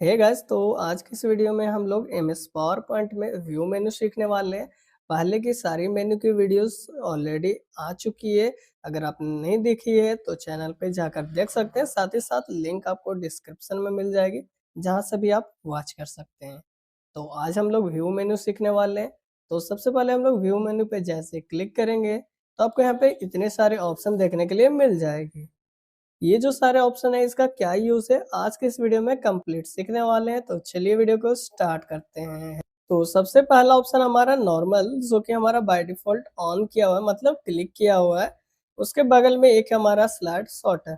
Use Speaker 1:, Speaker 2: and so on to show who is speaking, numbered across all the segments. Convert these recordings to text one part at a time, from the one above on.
Speaker 1: Hey guys, तो आज की इस वीडियो में हम लोग एमएस पावर पॉइंट में व्यू मेन्यू सीखने वाले हैं। पहले की सारी मेन्यू की वीडियोस ऑलरेडी आ चुकी है। अगर आपने नहीं देखी है तो चैनल पे जाकर देख सकते हैं। साथ ही साथ लिंक आपको डिस्क्रिप्शन में मिल जाएगी, जहां से भी आप वॉच कर सकते हैं। तो आज हम लोग व्यू मेन्यू सीखने वाले हैं। तो सबसे पहले हम लोग व्यू मेन्यू पे जैसे क्लिक करेंगे तो आपको यहाँ पे इतने सारे ऑप्शन देखने के लिए मिल जाएगी। ये जो सारे ऑप्शन है इसका क्या यूज है आज के इस वीडियो में कंप्लीट सीखने वाले हैं। तो चलिए वीडियो को स्टार्ट करते हैं। तो सबसे पहला ऑप्शन हमारा नॉर्मल, जो कि हमारा बाय डिफॉल्ट ऑन किया हुआ है, मतलब क्लिक किया हुआ है। उसके बगल में एक हमारा स्लाइड शॉर्ट है।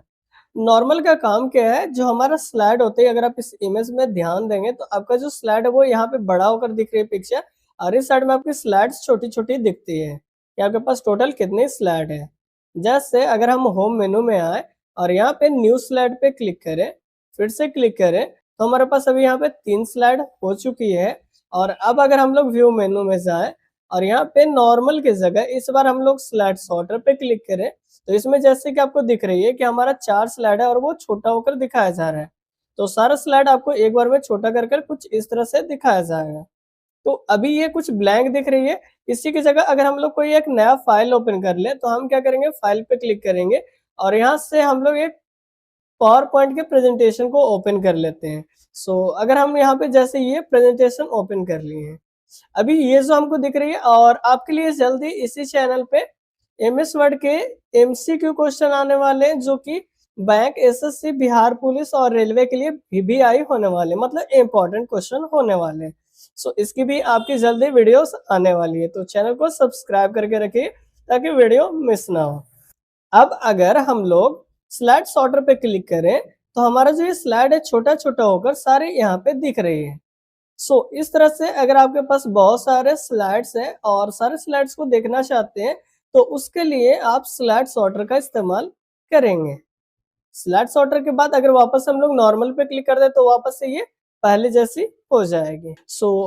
Speaker 1: नॉर्मल का काम क्या है, जो हमारा स्लाइड होते है, अगर आप इस इमेज में ध्यान देंगे तो आपका जो स्लाइड है वो यहाँ पे बड़ा होकर दिख रही है पिक्चर, और इस साइड में आपकी स्लाइड्स छोटी छोटी दिखती है कि आपके पास टोटल कितनी स्लाइड है। जैसे अगर हम होम मेनू में आए और यहाँ पे न्यू स्लाइड पे क्लिक करें, फिर से क्लिक करें, तो हमारे पास अभी यहाँ पे 3 स्लाइड हो चुकी है। और अब अगर हम लोग व्यू मेनू में जाए और यहाँ पे नॉर्मल की जगह इस बार हम लोग स्लाइड सॉर्टर पे क्लिक करें, तो इसमें जैसे कि आपको दिख रही है कि हमारा 4 स्लाइड है और वो छोटा होकर दिखाया जा रहा है। तो सारा स्लाइड आपको एक बार में छोटा कर कर कुछ इस तरह से दिखाया जाएगा। तो अभी ये कुछ ब्लैंक दिख रही है। इसी की जगह अगर हम लोग कोई एक नया फाइल ओपन कर ले तो हम क्या करेंगे, फाइल पे क्लिक करेंगे और यहाँ से हम लोग एक पावर पॉइंट के प्रेजेंटेशन को ओपन कर लेते हैं। अगर हम यहाँ पे जैसे ये प्रेजेंटेशन ओपन कर लिए हैं, अभी ये जो हमको दिख रही है, और आपके लिए जल्दी इसी चैनल पे एमएस वर्ड के एमसीक्यू क्वेश्चन आने वाले हैं, जो कि बैंक, एसएससी, बिहार पुलिस और रेलवे के लिए वीबीआई होने वाले, मतलब इम्पोर्टेंट क्वेश्चन होने वाले हैं। इसकी भी आपकी जल्दी वीडियोस आने वाली है, तो चैनल को सब्सक्राइब करके रखिए ताकि वीडियो मिस ना हो। अब अगर हम लोग स्लाइड सॉर्टर पे क्लिक करें तो हमारा जो ये स्लाइड है छोटा छोटा होकर सारे यहाँ पे दिख रही है। इस तरह से अगर आपके पास बहुत सारे स्लाइड्स हैं और सारे स्लाइड्स को देखना चाहते हैं तो उसके लिए आप स्लाइड सॉर्टर का इस्तेमाल करेंगे। स्लाइड सॉर्टर के बाद अगर वापस हम लोग नॉर्मल पे क्लिक कर दे तो वापस से ये पहले जैसी हो जाएगी।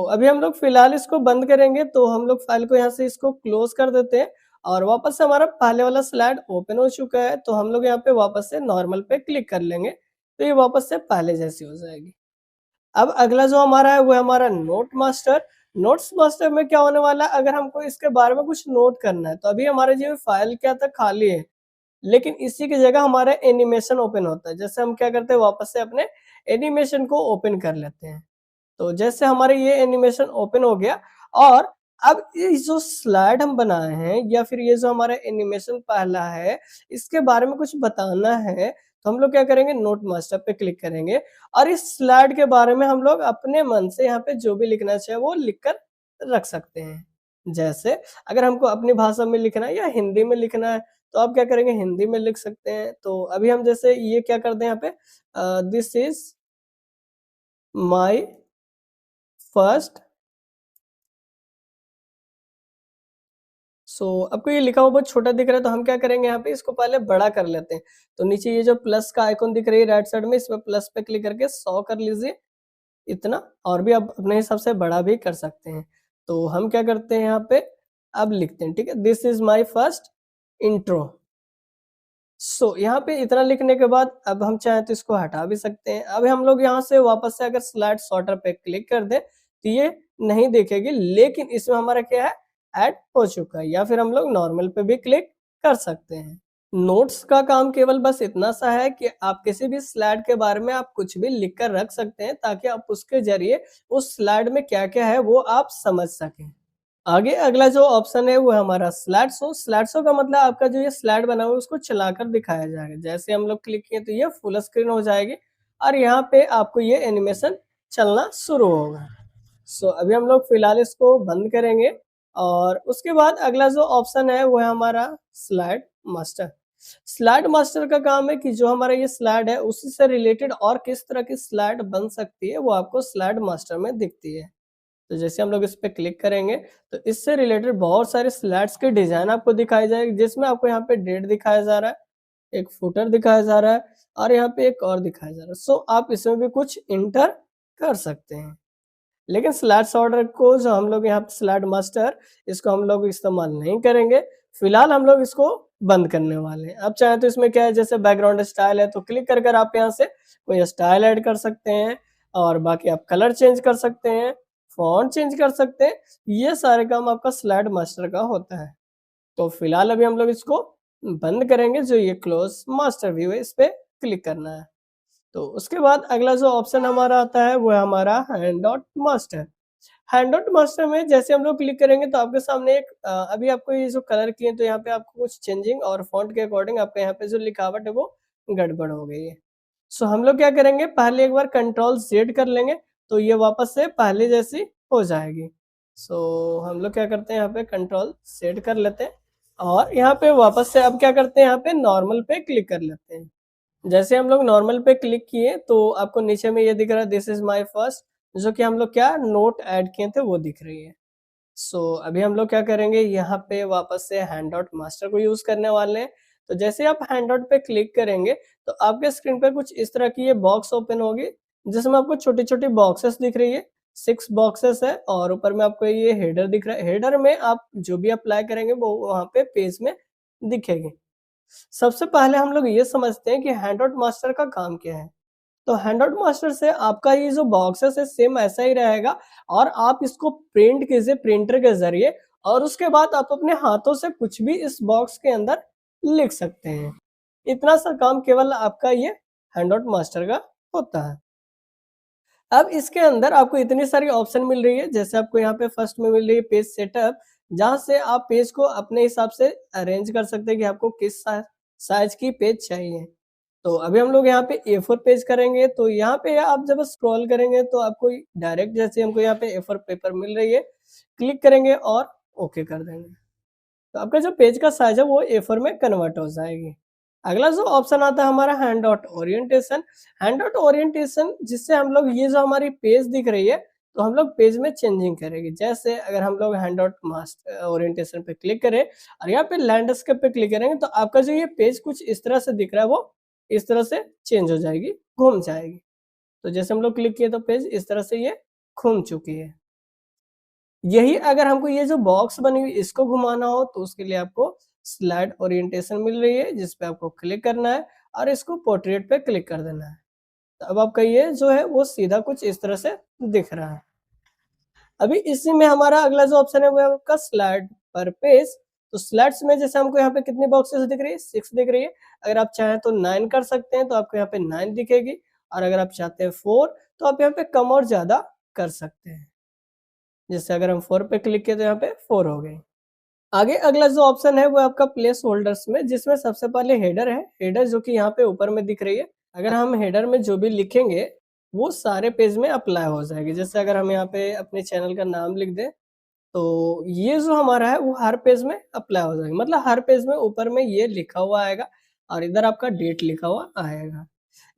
Speaker 1: अभी हम लोग फिलहाल इसको बंद करेंगे, तो हम लोग फाइल को यहाँ से इसको क्लोज कर देते हैं और वापस से हमारा पहले वाला स्लाइड ओपन हो चुका है। तो हम लोग यहाँ पे वापस से नॉर्मल पे क्लिक कर लेंगे तो ये वापस से पहले जैसी हो जाएगी। अब अगला जो हमारा है वो है हमारा नोट मास्टर। नोट्स मास्टर में क्या होने वाला है, अगर हमको इसके बारे में कुछ नोट करना है तो अभी हमारे जो फाइल क्या था, खाली है, लेकिन इसी की जगह हमारा एनिमेशन ओपन होता है। जैसे हम क्या करते हैं, वापस से अपने एनिमेशन को ओपन कर लेते हैं। तो जैसे हमारे ये एनिमेशन ओपन हो गया, और अब ये जो स्लाइड हम बनाए हैं या फिर ये जो हमारा एनिमेशन पहला है, इसके बारे में कुछ बताना है, तो हम लोग क्या करेंगे, नोट मास्टर पे क्लिक करेंगे और इस स्लाइड के बारे में हम लोग अपने मन से यहाँ पे जो भी लिखना चाहे वो लिख कर रख सकते हैं। जैसे अगर हमको अपनी भाषा में लिखना है या हिंदी में लिखना है तो आप क्या करेंगे, हिंदी में लिख सकते हैं। तो अभी हम जैसे ये क्या करते हैं यहाँ पे, दिस इज माई फर्स्ट। आपको ये लिखा हुआ बहुत छोटा दिख रहा है, तो हम क्या करेंगे, यहाँ पे इसको पहले बड़ा कर लेते हैं। तो नीचे ये जो प्लस का आइकॉन दिख रही है राइट साइड में, इसमें प्लस पे क्लिक करके 100 कर लीजिए इतना, और भी आप अपने हिसाब से बड़ा भी कर सकते हैं। तो हम क्या करते हैं, यहाँ पे अब लिखते हैं, ठीक है, this is my first intro. यहाँ पे इतना लिखने के बाद अब हम चाहें तो इसको हटा भी सकते हैं। अब हम लोग यहाँ से वापस से अगर स्लाइड सॉर्टर पे क्लिक कर दें तो ये नहीं दिखेगी, लेकिन इसमें हमारा क्या है, ऐड हो चुका है। या फिर हम लोग नॉर्मल पे भी क्लिक कर सकते हैं। नोट्स का काम केवल बस इतना सा है कि आप किसी भी स्लाइड के बारे में आप कुछ भी लिख कर रख सकते हैं, ताकि आप उसके जरिए उस स्लाइड में क्या क्या है वो आप समझ सकें। आगे अगला जो ऑप्शन है वो है हमारा स्लाइड शो। स्लाइड शो का मतलब आपका जो ये स्लाइड बना हुआ है उसको चलाकर दिखाया जाएगा। जैसे हम लोग क्लिक किए तो ये फुल स्क्रीन हो जाएगी और यहाँ पे आपको ये एनिमेशन चलना शुरू होगा। अभी हम लोग फिलहाल इसको बंद करेंगे और उसके बाद अगला जो ऑप्शन है वो है हमारा स्लाइड मास्टर। स्लाइड मास्टर का काम है कि जो हमारा ये स्लाइड है उसी से रिलेटेड और किस तरह की स्लाइड बन सकती है वो आपको स्लाइड मास्टर में दिखती है। तो जैसे हम लोग इस पे क्लिक करेंगे तो इससे रिलेटेड बहुत सारे स्लाइड्स के डिजाइन आपको दिखाई जाएगी, जिसमें आपको यहाँ पे डेट दिखाया जा रहा है, एक फुटर दिखाया जा रहा है और यहाँ पे एक और दिखाया जा रहा है। आप इसमें भी कुछ इंटर कर सकते हैं। लेकिन स्लाइड सॉर्टर को जो हम लोग यहाँ पे स्लाइड मास्टर, इसको हम लोग इस्तेमाल नहीं करेंगे। फिलहाल हम लोग इसको बंद करने वाले हैं। अब चाहे तो इसमें क्या है, जैसे बैकग्राउंड स्टाइल है तो क्लिक कर कर आप यहाँ से कोई स्टाइल ऐड कर सकते हैं, और बाकी आप कलर चेंज कर सकते हैं, फ़ॉन्ट चेंज कर सकते हैं, ये सारे काम आपका स्लाइड मास्टर का होता है। तो फिलहाल अभी हम लोग इसको बंद करेंगे, जो ये क्लोज़ मास्टर व्यू है, इस पे क्लिक करना है। तो उसके बाद अगला जो ऑप्शन हमारा आता है वो है हमारा हैंडआउट मास्टर। हैंडआउट मास्टर में जैसे हम लोग क्लिक करेंगे तो आपके सामने एक अभी आपको ये जो कलर किए हैं तो यहाँ पे आपको कुछ चेंजिंग और फ़ॉन्ट के अकॉर्डिंग आपके यहाँ पे जो लिखावट है वो गड़बड़ हो गई है। सो हम लोग क्या करेंगे, पहले एक बार कंट्रोल ज़ेड कर लेंगे तो ये वापस से पहले जैसी हो जाएगी। सो हम लोग क्या करते हैं, यहाँ पे कंट्रोल ज़ेड कर लेते हैं और यहाँ पे वापस से अब क्या करते हैं, यहाँ पे नॉर्मल पे क्लिक कर लेते हैं। जैसे हम लोग नॉर्मल पे क्लिक किए तो आपको नीचे में ये दिख रहा है दिस इज़ माय फर्स्ट, जो कि हम लोग क्या नोट ऐड किए थे वो दिख रही है। अभी हम लोग क्या करेंगे, यहाँ पे वापस से हैंडआउट मास्टर को यूज़ करने वाले हैं। तो जैसे आप हैंडआउट पे क्लिक करेंगे तो आपके स्क्रीन पे कुछ इस तरह की ये बॉक्स ओपन होगी, जिसमें आपको छोटी-छोटी बॉक्सेस दिख रही है। 6 बॉक्सेस है और ऊपर में आपको ये हेडर दिख रहा है। हेडर में आप जो भी अप्लाई करेंगे वो वहाँ पे पेज में दिखेगी। सबसे पहले हम लोग ये समझते हैं कि हैंडआउट मास्टर का काम क्या है। तो हैंडआउट मास्टर से आपका ये जो बॉक्सेस है सेम ऐसा ही रहेगा और आप इसको प्रिंट कीजिए प्रिंटर के ज़रिए और उसके बाद आप अपने हाथों से कुछ भी इस बॉक्स के अंदर लिख सकते हैं। इतना सा काम केवल आपका ये हैंडआउट मास्टर का होता है। अब इसके अंदर आपको इतनी सारी ऑप्शन मिल रही है, जैसे आपको यहाँ पे फर्स्ट में मिल रही है पेज सेटअप, जहाँ से आप पेज को अपने हिसाब से अरेंज कर सकते हैं कि आपको किस साइज की पेज चाहिए। तो अभी हम लोग यहाँ पे A4 पेज करेंगे, तो यहाँ पे आप जब स्क्रॉल करेंगे तो आपको डायरेक्ट जैसे हमको यहाँ पे A4 पेपर मिल रही है, क्लिक करेंगे और ओके कर देंगे। तो आपका जो पेज का साइज है वो A4 में कन्वर्ट हो जाएगी। अगला जो ऑप्शन आता है हमारा हैंडआउट ओरिएंटेशन। हैंडआउट ओरिएंटेशन जिससे हम लोग ये जो हमारी पेज दिख रही है तो हम लोग पेज में चेंजिंग करेंगे। जैसे अगर हम लोग हैंडआउट मास्क ओरिएंटेशन पे क्लिक करें और यहाँ पे लैंडस्केप पे क्लिक करेंगे तो आपका जो ये पेज कुछ इस तरह से दिख रहा है वो इस तरह से चेंज हो जाएगी, घूम जाएगी। तो जैसे हम लोग क्लिक किए तो पेज इस तरह से ये घूम चुकी है। यही अगर हमको ये जो बॉक्स बनी हुई इसको घुमाना हो तो उसके लिए आपको स्लाइड ओरिएंटेशन मिल रही है, जिस पे आपको क्लिक करना है और इसको पोर्ट्रेट पे क्लिक कर देना है। तो अब आपका ये जो है वो सीधा कुछ इस तरह से दिख रहा है। अभी इसी में हमारा अगला जो ऑप्शन है वो है आपका स्लाइड पर पेज। तो स्लाइड्स में जैसे हमको यहाँ पे कितनी बॉक्सेस दिख रही है, 6 दिख रही है। अगर आप चाहें तो 9 कर सकते हैं तो आपको यहाँ पे 9 दिखेगी और अगर आप चाहते हैं 4 तो आप यहाँ पे कम और ज्यादा कर सकते हैं। जैसे अगर हम 4 पे क्लिक किए तो यहाँ पे 4 हो गई। आगे अगला जो ऑप्शन है वो आपका प्लेस होल्डर्स में, जिसमें सबसे पहले हेडर है। हेडर जो कि यहाँ पे ऊपर में दिख रही है। अगर हम हेडर में जो भी लिखेंगे वो सारे पेज में अप्लाई हो जाएगी। जैसे अगर हम यहाँ पे अपने चैनल का नाम लिख दें तो ये जो हमारा है वो हर पेज में अप्लाई हो जाएगा। मतलब हर पेज में ऊपर में ये लिखा हुआ आएगा और इधर आपका डेट लिखा हुआ आएगा।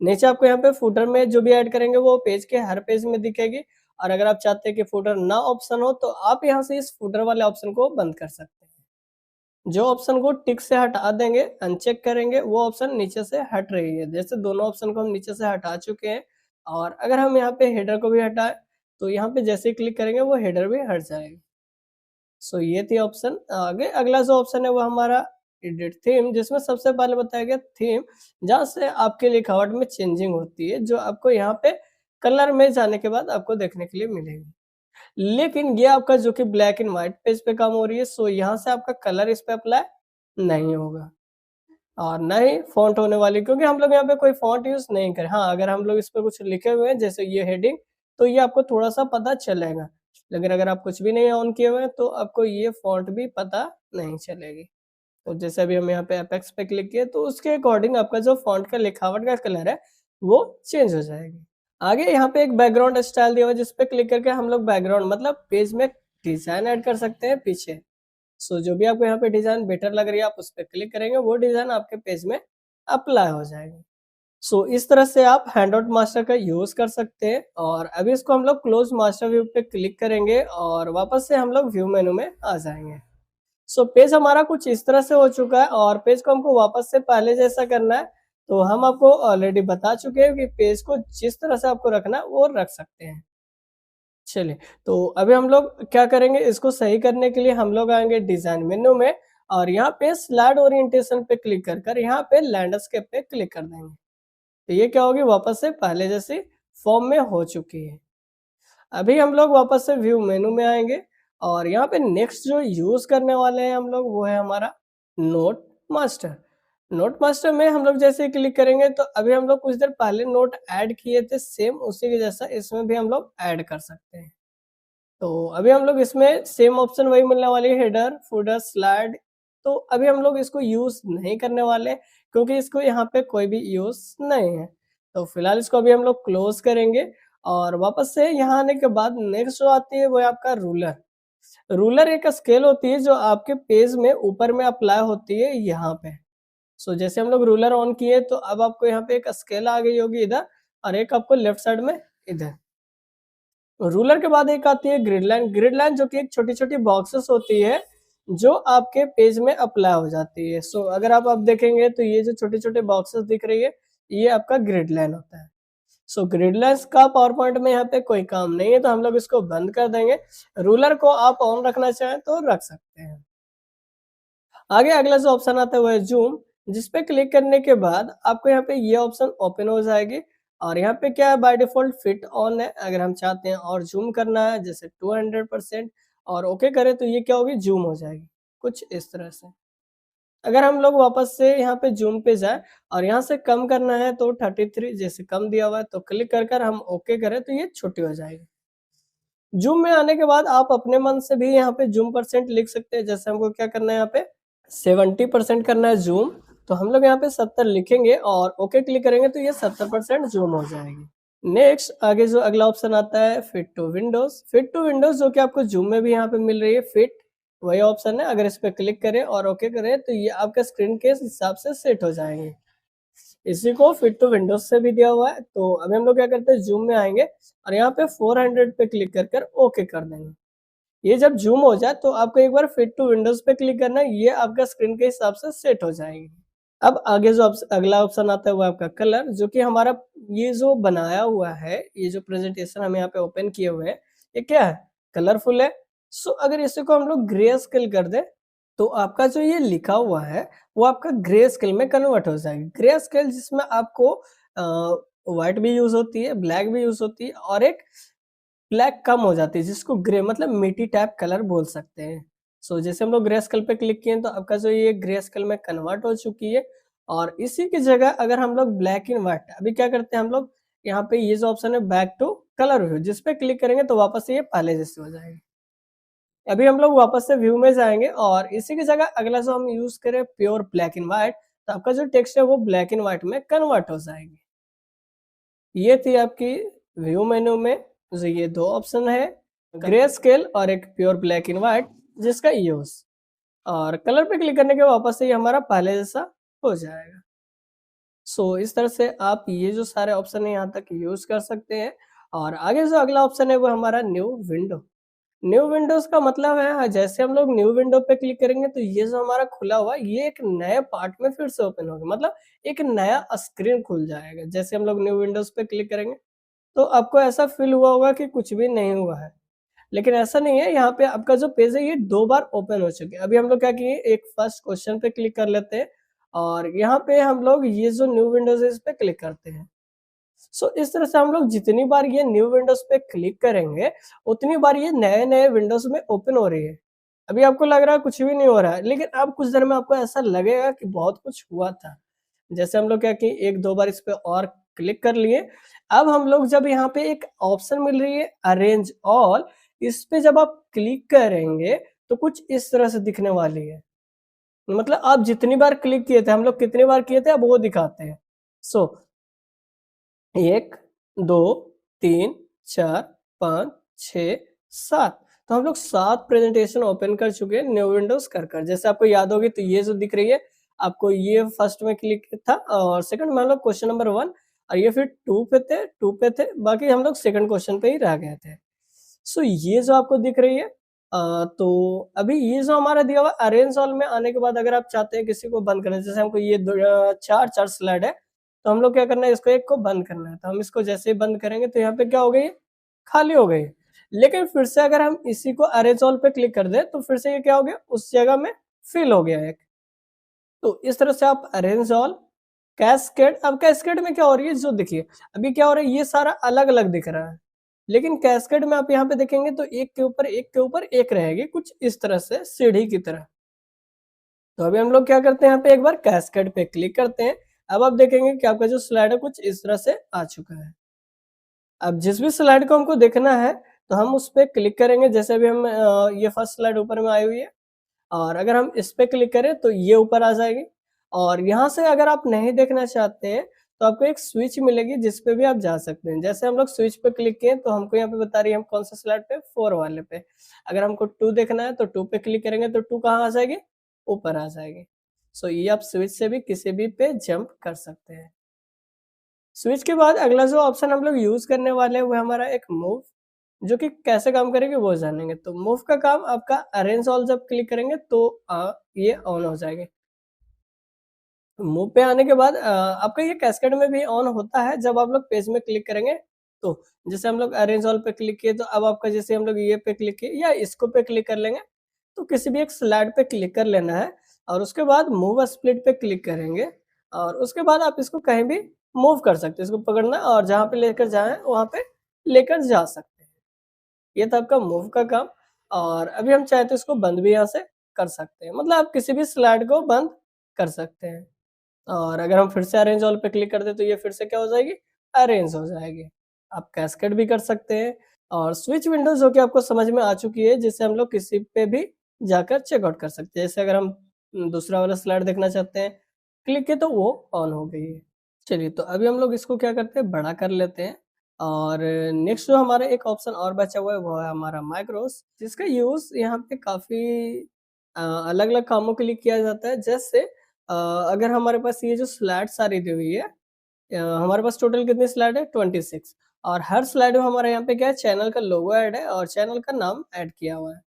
Speaker 1: नीचे आपको यहाँ पे फुटर में जो भी ऐड करेंगे वो पेज के हर पेज में दिखेगी और अगर आप चाहते हैं कि फुटर ना ऑप्शन हो तो आप यहाँ से इस फुटर वाले ऑप्शन को बंद कर सकते हैं। जो ऑप्शन को टिक से हटा देंगे, अनचेक करेंगे, वो ऑप्शन नीचे से हट रही है। जैसे दोनों ऑप्शन को हम नीचे से हटा चुके हैं और अगर हम यहाँ पे हेडर को भी हटाएं तो यहाँ पे जैसे ही क्लिक करेंगे वो हेडर भी हट जाएगी। ये थी ऑप्शन। आगे अगला जो ऑप्शन है वो हमारा एडिट थीम, जिसमें सबसे पहले बताया गया थीम, जहाँ से आपके लिखावट में चेंजिंग होती है, जो आपको यहाँ पे कलर में जाने के बाद आपको देखने के लिए मिलेगी। लेकिन ये आपका जो कि ब्लैक एंड व्हाइट पेज पे काम हो रही है, यहाँ से आपका कलर इस पे अप्लाई नहीं होगा और ना ही फ़ॉन्ट होने वाली, क्योंकि हम लोग यहाँ पे कोई फ़ॉन्ट यूज़ नहीं करें। हाँ, अगर हम लोग इस पे कुछ लिखे हुए हैं जैसे ये हेडिंग, तो ये आपको थोड़ा-सा पता चलेगा। लेकिन अगर आप कुछ भी नहीं ऑन किए हुए हैं तो आपको ये फ़ॉन्ट भी पता नहीं चलेगी। तो जैसे अभी हम यहाँ पे एपेक्स पे क्लिक किए तो उसके अकॉर्डिंग आपका जो फ़ॉन्ट का लिखावट का कलर है, वो चेंज हो जाएगी। आगे यहाँ पे एक बैकग्राउंड स्टाइल दिया हुआ है, जिस पे क्लिक करके हम लोग बैकग्राउंड मतलब पेज में डिज़ाइन ऐड कर सकते हैं पीछे। जो भी आपको यहाँ पे डिज़ाइन बेटर लग रही है आप उस पे क्लिक करेंगे, वो डिज़ाइन आपके पेज में अप्लाई हो जाएगी। इस तरह से आप हैंडआउट मास्टर का यूज़ कर सकते हैं और अभी इसको हम लोग क्लोज़ मास्टर व्यू पे क्लिक करेंगे और वापस से हम लोग व्यू मेनू में आ जाएँगे। पेज हमारा कुछ इस तरह से हो चुका है और पेज को हमको वापस से पहले जैसा करना है, तो हम आपको ऑलरेडी बता चुके हैं कि पेज को जिस तरह से आपको रखना है वो रख सकते हैं। चलिए, तो अभी हम लोग क्या करेंगे, इसको सही करने के लिए हम लोग आएँगे डिज़ाइन मेनू में और यहाँ पे स्लाइड ओरिएंटेशन पे क्लिक कर यहाँ पे लैंडस्केप पे क्लिक कर देंगे। तो ये क्या होगी, वापस से पहले जैसी फॉर्म में हो चुकी है। अभी हम लोग वापस से व्यू मेनू में आएंगे और यहाँ पे नेक्स्ट जो यूज करने वाले हैं हम लोग वो है हमारा नोट मास्टर। नोट मास्टर में हम लोग जैसे ही क्लिक करेंगे तो अभी हम लोग कुछ देर पहले नोट ऐड किए थे, सेम उसी के जैसा इसमें भी हम लोग ऐड कर सकते हैं। तो अभी हम लोग इसमें सेम ऑप्शन वही मिलने वाली है, हेडर फुटर स्लाइड। तो अभी हम लोग इसको यूज नहीं करने वाले क्योंकि इसको यहाँ पे कोई भी यूज नहीं है। तो फिलहाल इसको अभी हम लोग क्लोज करेंगे और वापस से यहाँ आने के बाद नेक्स्ट जो आती है वो है आपका रूलर। रूलर एक स्केल होती है जो आपके पेज में ऊपर में अप्लाई होती है यहाँ पे। सो जैसे हम लोग रूलर ऑन किए तो अब आपको यहाँ पे एक स्केल आ गई होगी इधर और एक आपको लेफ्ट साइड में इधर। रूलर के बाद एक आती है ग्रिड लाइन। ग्रिड लाइन जो कि एक छोटी छोटी बॉक्सेस होती है जो आपके पेज में अप्लाई हो जाती है। सो अगर आप अब देखेंगे तो ये जो छोटे छोटे बॉक्सेस दिख रही है ये आपका ग्रिड लाइन होता है। सो ग्रिड लाइन्स का पावर पॉइंट में यहाँ पे कोई काम नहीं है तो हम लोग इसको बंद कर देंगे। रूलर को आप ऑन रखना चाहें तो रख सकते हैं। आगे अगला जो ऑप्शन आता है वो है जूम, जिस पे क्लिक करने के बाद आपको यहाँ पे ये ऑप्शन ओपन हो जाएगी और यहाँ पे क्या है बाय डिफॉल्ट फिट ऑन है। अगर हम चाहते हैं और जूम करना है जैसे 200% और ओके करें तो ये क्या होगी जूम हो जाएगी कुछ इस तरह से। अगर हम लोग वापस से यहाँ पे जूम पे जाए और यहाँ से कम करना है तो 33 जैसे कम दिया हुआ है तो क्लिक कर हम ओके करें तो ये छोटी हो जाएगी। जूम में आने के बाद आप अपने मन से भी यहाँ पे जूम परसेंट लिख सकते हैं। जैसे हमको क्या करना है यहाँ पे 70% करना है जूम तो हम लोग यहाँ पे 70 लिखेंगे और ओके क्लिक करेंगे तो ये 70% जूम हो जाएगी। नेक्स्ट आगे जो अगला ऑप्शन आता है fit to windows. Fit to windows जो कि आपको जूम में भी यहाँ पे मिल रही है फिट वही ऑप्शन है। अगर इस पे क्लिक करें और ओके करें तो ये आपका स्क्रीन के हिसाब से सेट हो जाएंगे। इसी को फिट टू विंडोज से भी दिया हुआ है। तो अभी हम लोग क्या करते हैं जूम में आएंगे और यहाँ पे 400 पे क्लिक कर ओके कर देंगे। ये जब जूम हो जाए तो आपको एक बार फिट टू विंडोज पे क्लिक करना है, ये आपका स्क्रीन के हिसाब से सेट हो जाएगी। अब आगे जो अगला ऑप्शन आता है वो आपका कलर, जो कि हमारा ये जो बनाया हुआ है, ये जो प्रेजेंटेशन हम यहाँ पे ओपन किए हुए हैं ये क्या है कलरफुल है। सो अगर इसी को हम लोग ग्रे स्केल कर दे तो आपका जो ये लिखा हुआ है वो आपका ग्रे स्केल में कन्वर्ट हो जाएगा। ग्रे स्केल जिसमें आपको व्हाइट भी यूज होती है, ब्लैक भी यूज होती है और एक ब्लैक कम हो जाती है जिसको ग्रे मतलब मिट्टी टाइप कलर बोल सकते हैं। सो जैसे हम लोग ग्रे स्केल पे क्लिक किए तो आपका जो ये ग्रे स्केल में कन्वर्ट हो चुकी है। और इसी की जगह अगर हम लोग ब्लैक एंड व्हाइट अभी क्या करते हैं हम लोग यहाँ पे ये जो ऑप्शन है बैक टू कलर व्यू, जिस पे क्लिक करेंगे तो वापस से ये पहले जैसे हो जाएगी। अभी हम लोग वापस से व्यू में जाएंगे और इसी की जगह अगला जो हम यूज करें प्योर ब्लैक एंड व्हाइट तो आपका जो टेक्स्ट है वो ब्लैक एंड व्हाइट में कन्वर्ट हो जाएगी। ये थी आपकी व्यू मेन्यू में जो ये दो ऑप्शन है ग्रे स्केल और एक प्योर ब्लैक एंड व्हाइट जिसका यूज और कलर पे क्लिक करने के वापस से ये हमारा पहले जैसा हो जाएगा। सो इस तरह से आप ये जो सारे ऑप्शन है यहाँ तक यूज कर सकते हैं। और आगे जो अगला ऑप्शन है वो हमारा न्यू विंडो। न्यू विंडोज का मतलब है जैसे हम लोग न्यू विंडो पे क्लिक करेंगे तो ये जो हमारा खुला हुआ ये एक नए पार्ट में फिर से ओपन होगा, मतलब एक नया स्क्रीन खुल जाएगा। जैसे हम लोग न्यू विंडोज पे क्लिक करेंगे तो आपको ऐसा फील हुआ होगा कि कुछ भी नहीं हुआ है, लेकिन ऐसा नहीं है। यहाँ पे आपका जो पेज है ये 2 बार ओपन हो चुके हैं। अभी हम लोग क्या किए एक फर्स्ट क्वेश्चन पे क्लिक कर लेते हैं और यहाँ पे हम लोग ये जो न्यू विंडोज है इस पे क्लिक करते हैं। सो इस तरह से हम लोग जितनी बार ये न्यू विंडोज पे क्लिक करेंगे उतनी बार ये नए नए विंडोज में ओपन हो रही है। अभी आपको लग रहा है कुछ भी नहीं हो रहा है, लेकिन अब कुछ देर में आपको ऐसा लगेगा कि बहुत कुछ हुआ था। जैसे हम लोग क्या किए एक दो बार इस पे और क्लिक कर लिए। अब हम लोग जब यहाँ पे एक ऑप्शन मिल रही है अरेंज ऑल, इस पे जब आप क्लिक करेंगे तो कुछ इस तरह से दिखने वाली है। मतलब आप जितनी बार क्लिक किए थे हम लोग कितनी बार किए थे अब वो दिखाते हैं। सो 1 2 3 4 5 6 7 तो हम लोग 7 प्रेजेंटेशन ओपन कर चुके हैं न्यू विंडोज कर। जैसे आपको याद होगी तो ये जो दिख रही है आपको ये फर्स्ट में क्लिक था और सेकंड में हम लोग क्वेश्चन नंबर 1 और ये फिर 2 पे थे बाकी हम लोग सेकंड क्वेश्चन पे ही रह गए थे। सो ये जो आपको दिख रही है तो अभी ये जो हमारा दिया हुआ अरेंज ऑल में आने के बाद अगर आप चाहते हैं किसी को बंद करना, जैसे हमको ये चार स्लाइड है तो हम लोग क्या करना है इसको एक को बंद करना है। तो हम इसको जैसे ही बंद करेंगे तो यहाँ पे क्या हो गई खाली हो गई। लेकिन फिर से अगर हम इसी को अरेंज ऑल पे क्लिक कर दे तो फिर से ये क्या हो गया उस जगह में फिल हो गया एक। तो इस तरह से आप अरेंज ऑल कैस्केड, अब कैस्केड में क्या हो रही है, जो देखिए अभी क्या हो रहा है, ये सारा अलग-अलग दिख रहा है। लेकिन कैस्केड में आप यहाँ पे देखेंगे तो एक के ऊपर एक के ऊपर एक रहेगी, कुछ इस तरह से सीढ़ी की तरह। तो अभी हम लोग क्या करते हैं, यहाँ पे एक बार कैस्केड पे क्लिक करते हैं। अब आप देखेंगे कि आपका जो स्लाइड है कुछ इस तरह से आ चुका है। अब जिस भी स्लाइड को हमको देखना है तो हम उस पे क्लिक करेंगे। जैसे अभी हम ये फर्स्ट स्लाइड ऊपर में आई हुई है और अगर हम इस पे क्लिक करें तो ये ऊपर आ जाएगी। और यहाँ से अगर आप नहीं देखना चाहते हैं तो आपको एक स्विच मिलेगी जिस पे भी आप जा सकते हैं। जैसे हम लोग स्विच पे क्लिक किए तो हमको यहाँ पे बता रही है हम कौन सा स्लाइड पे, 4 वाले पे। अगर हमको 2 देखना है तो 2 पे क्लिक करेंगे तो 2 कहाँ आ जाएगी, ऊपर आ जाएगी। सो ये आप स्विच से भी किसी भी पे जंप कर सकते हैं। स्विच के बाद अगला जो ऑप्शन हम लोग यूज करने वाले हैं वो हमारा एक मूव, जो कि कैसे काम करेगी वो जानेंगे। तो मूव का काम आपका अरेंज ऑल जब क्लिक करेंगे तो ये ऑन हो जाएंगे। मूव पे आने के बाद आपका ये कैस्केड में भी ऑन होता है जब आप लोग पेज में क्लिक करेंगे तो। जैसे हम लोग अरेंज ऑल पे क्लिक किए तो अब आपका जैसे हम लोग ये पे क्लिक किए या इसको पे क्लिक कर लेंगे तो किसी भी एक स्लाइड पे क्लिक कर लेना है और उसके बाद मूव स्प्लिट पे क्लिक करेंगे और उसके बाद आप इसको कहीं भी मूव कर सकते हैं। इसको पकड़ना और जहाँ पे लेकर जाए वहाँ पे लेकर जा सकते हैं। ये था आपका मूव का काम। और अभी हम चाहे तो इसको बंद भी यहाँ से कर सकते हैं, मतलब आप किसी भी स्लाइड को बंद कर सकते हैं। और अगर हम फिर से अरेंज ऑल पे क्लिक कर दें तो ये फिर से क्या हो जाएगी, अरेंज हो जाएगी। आप कैस्केड भी कर सकते हैं और स्विच विंडो जो कि आपको समझ में आ चुकी है, जिससे हम लोग किसी पे भी जाकर चेकआउट कर सकते हैं। जैसे अगर हम दूसरा वाला स्लाइड देखना चाहते हैं, क्लिक किए तो वो ऑन हो गई है। चलिए तो अभी हम लोग इसको क्या करते हैं, बड़ा कर लेते हैं। और नेक्स्ट जो हमारा एक ऑप्शन और बचा हुआ है वो है हमारा माइक्रोस, जिसका यूज़ यहाँ पे काफ़ी अलग-अलग कामों के लिए किया जाता है। जैसे अगर हमारे पास ये जो स्लाइड सारी दी हुई है, हमारे पास टोटल कितनी स्लाइड है, 26। और हर स्लाइड में हमारे यहाँ पे क्या है, चैनल का लोगो ऐड है और चैनल का नाम ऐड किया हुआ है।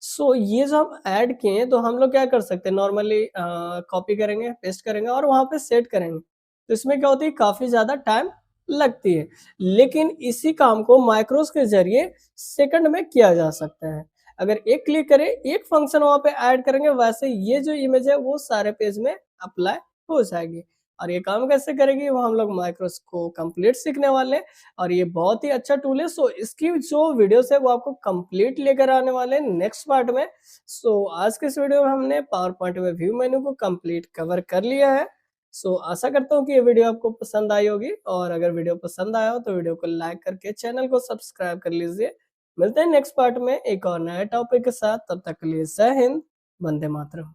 Speaker 1: सो ये जो हम ऐड किए हैं तो हम लोग क्या कर सकते हैं, नॉर्मली कॉपी करेंगे, पेस्ट करेंगे और वहाँ पे सेट करेंगे। तो इसमें क्या होती है, काफ़ी ज़्यादा टाइम लगती है। लेकिन इसी काम को माइक्रोस के ज़रिए सेकंड में किया जा सकता है। अगर एक क्लिक करें, एक फंक्शन वहाँ पे ऐड करेंगे, वैसे ये जो इमेज है वो सारे पेज में अप्लाई हो जाएगी। और ये काम कैसे करेगी वो हम लोग माइक्रोस को कंप्लीट सीखने वाले हैं और ये बहुत ही अच्छा टूल है। सो इसकी जो वीडियोस है वो आपको कंप्लीट लेकर आने वाले हैं नेक्स्ट पार्ट में। सो आज के इस वीडियो में हमने पावर पॉइंट में व्यू मेन्यू को कंप्लीट कवर कर लिया है। सो आशा करता हूँ कि ये वीडियो आपको पसंद आई होगी और अगर वीडियो पसंद आया हो तो वीडियो को लाइक करके चैनल को सब्सक्राइब कर लीजिए। मिलते हैं नेक्स्ट पार्ट में एक और नए टॉपिक के साथ, तब तक के लिए जय हिंद, वंदे मातरम।